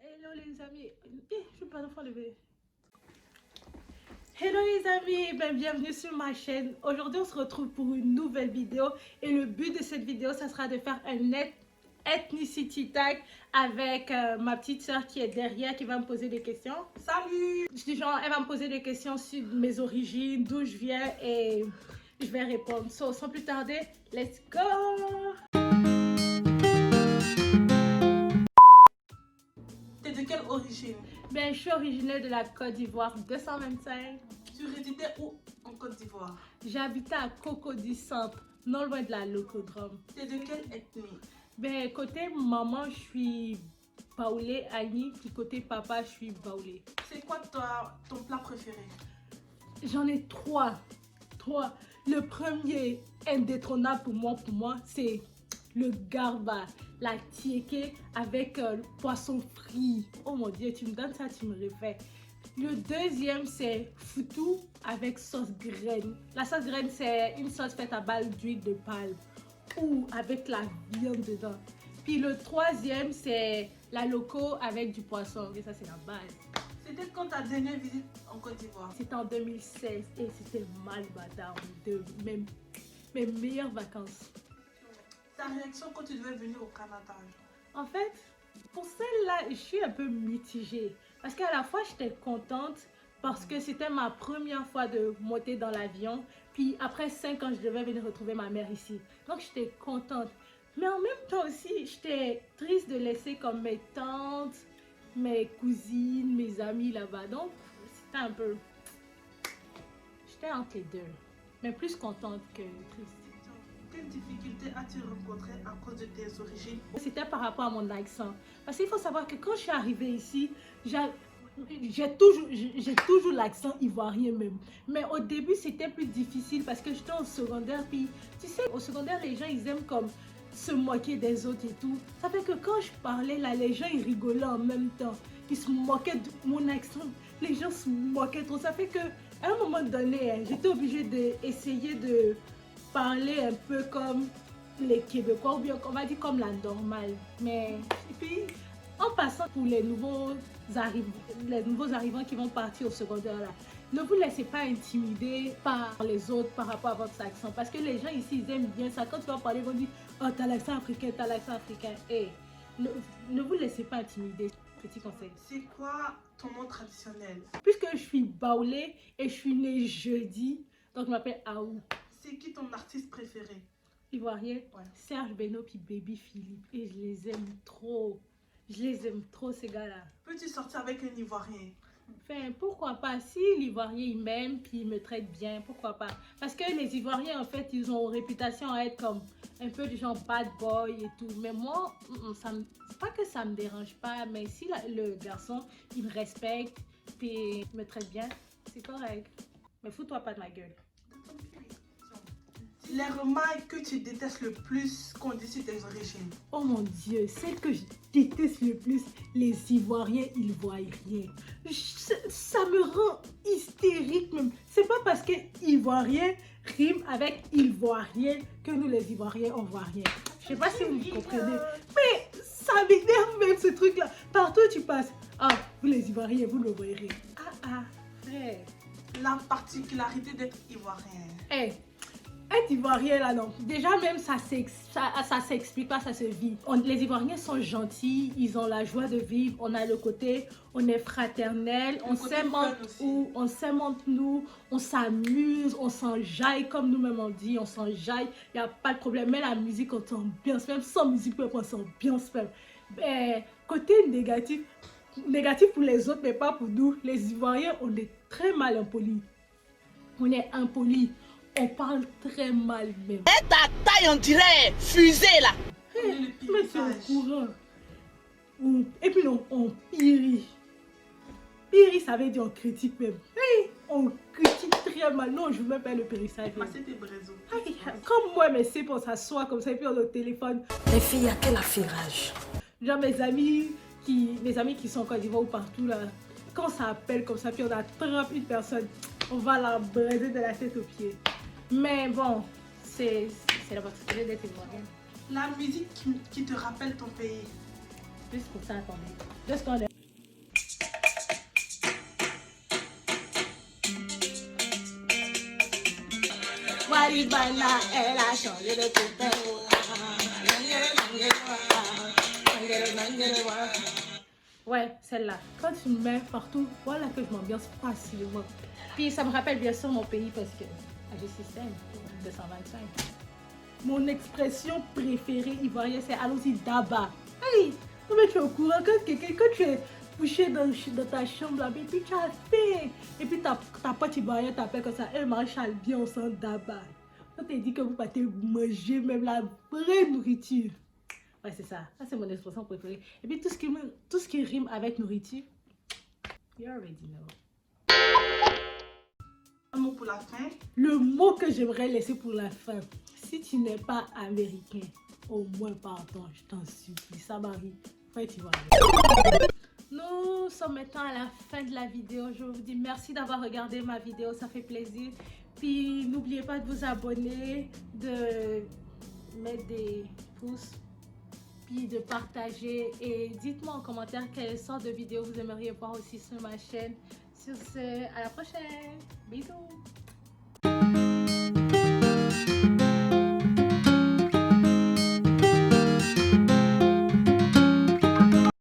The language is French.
Hello les amis, je peux pas faire lever. Hello les amis, bienvenue sur ma chaîne. Aujourd'hui on se retrouve pour une nouvelle vidéo et le but de cette vidéo ça sera de faire un ethnicity tag avec ma petite soeur qui est derrière qui va me poser des questions. Salut! Genre elle va me poser des questions sur mes origines, d'où je viens et je vais répondre. So, sans plus tarder, let's go! T'es de quelle origine? Ben, je suis originaire de la Côte d'Ivoire 225. Tu résidais où en Côte d'Ivoire? J'habitais à Cocody Centre, non loin de la Locodrome. T'es de quelle ethnie? Ben, côté maman, je suis Baoulé, Annie, puis côté papa, je suis Baoulé. C'est quoi ton plat préféré? J'en ai trois. Le premier indétrônable pour moi, c'est le garba, la tiéké avec le poisson frit. Oh mon Dieu, tu me donnes ça, tu me refais. Le deuxième, c'est foutou avec sauce graine. La sauce graine, c'est une sauce faite à base d'huile de palme ou avec la viande dedans. Puis le troisième, c'est la loco avec du poisson. Et ça, c'est la base. C'était quand ta dernière visite en Côte d'Ivoire? C'était en 2016 et c'était mal bâtard de mes meilleures vacances. Ta réaction quand tu devais venir au Canada? En fait, pour celle-là, je suis un peu mitigée. Parce qu'à la fois, j'étais contente parce que c'était ma première fois de monter dans l'avion. Puis après 5 ans, je devais venir retrouver ma mère ici. Donc, j'étais contente. Mais en même temps aussi, j'étais triste de laisser comme mes tantes, mes cousines, mes amis là-bas. Donc, c'était un peu... J'étais entre les deux. Mais plus contente que triste. Quelles difficultés as-tu rencontrées à cause de tes origines? C'était par rapport à mon accent. Parce qu'il faut savoir que quand je suis arrivée ici, j'ai toujours l'accent ivoirien même. Mais au début, c'était plus difficile parce que j'étais au secondaire. Puis, tu sais, au secondaire, les gens, ils aiment comme se moquer des autres et tout. Ça fait que quand je parlais là, les gens, ils rigolaient en même temps. Ils se moquaient de mon accent. Les gens se moquaient trop. Ça fait que à un moment donné, j'étais obligée d'essayer de parler un peu comme les Québécois, ou bien on va dire comme la normale. Mais et puis, en passant pour les nouveaux arrivants qui vont partir au secondaire là, ne vous laissez pas intimider par les autres par rapport à votre accent. Parce que les gens ici, ils aiment bien ça. Quand tu vas parler, ils vont dire « Oh, t'as l'accent africain, t'as l'accent africain. » Et ne vous laissez pas intimider. Petit conseil. C'est quoi ton nom traditionnel? Puisque je suis Baoulé et je suis née jeudi, donc je m'appelle Aou. C'est qui ton artiste préféré? Ivoirien, Ouais. Serge Beno puis Baby Philippe. Et je les aime trop. Je les aime trop, ces gars-là. Peux-tu sortir avec un Ivoirien? Enfin, pourquoi pas? Si l'Ivoirien, il m'aime puis il me traite bien, pourquoi pas? Parce que les Ivoiriens, en fait, ils ont réputation à être comme un peu du genre bad boy et tout. Mais moi, c'est pas que ça me dérange pas, mais si le garçon, il me respecte puis il me traite bien, c'est correct. Mais fous-toi pas de ma gueule. Les remarques que tu détestes le plus qu'on dit sur tes origines? Oh mon Dieu, celle que je déteste le plus, les Ivoiriens, ils voient rien. Ça me rend hystérique même. C'est pas parce que Ivoirien rime avec Ivoirien que nous les Ivoiriens, on voit rien. Je sais pas si vous me comprenez. Mais ça m'énerve même ce truc-là. Partout où tu passes, ah, vous les Ivoiriens, vous ne voyez rien. Ah, frère. La particularité d'être Ivoirien. Hey. Être Ivoirien là non, déjà même ça s'explique pas, ça se vit. Les Ivoiriens sont gentils, ils ont la joie de vivre, on a le côté, on est fraternel, on s'aime entre nous, on s'amuse, on s'enjaille comme nous-mêmes on dit, on s'enjaille, il n'y a pas de problème, mais la musique on s'ambiance même, sans musique on s'ambiance même. Côté négatif pour les autres mais pas pour nous, les Ivoiriens on est très mal impolis, on est impolis. On parle très mal même. Et ta taille, on dirait fusée là. Hey, mais c'est au courant. Et puis non, on piri. Piri, ça veut dire on critique même. Hey, on critique très mal. Non, je ne veux même pas le périssage. Passer tes braiseaux. Comme moi, mais c'est pour s'asseoir comme ça et puis on a le téléphone. Les filles, il y a quel affirage? Genre mes amis qui sont en Côte d'Ivoire ou partout là, quand ça appelle comme ça, puis on attrape une personne, on va la braiser de la tête aux pieds. Mais bon, c'est la particularité d'être ivoirienne. La musique qui te rappelle ton pays. Juste pour ça, attendez. Juste qu'on est... Maribana, elle a changé de copain. Ouais, celle-là. Quand tu me mets partout, voilà que je m'ambiance facilement. Puis ça me rappelle bien sûr mon pays parce que j'ai système 225. Mon expression préférée ivoirienne, c'est allons-y d'abord. Hey, non mais tu es au courant quand tu es couché dans ta chambre là, et puis tu as faim. Et puis ta pote ivoirienne t'appelle comme ça, hey Marshall, viens on s'en d'abord. On t'a dit que vous partez manger même la vraie nourriture. Ouais, c'est ça. Ça, c'est mon expression préférée. Et puis, tout ce qui rime avec nourriture, you already know. Un mot pour la fin. Le mot que j'aimerais laisser pour la fin. Si tu n'es pas américain, au moins pardon, je t'en supplie. Ça m'arrive. Ouais, tu vas. Nous sommes maintenant à la fin de la vidéo. Je vous dis merci d'avoir regardé ma vidéo. Ça fait plaisir. Puis, n'oubliez pas de vous abonner, de mettre des pouces, de partager et dites-moi en commentaire quelle sorte de vidéo vous aimeriez voir aussi sur ma chaîne. Sur ce, à la prochaine. Bisous.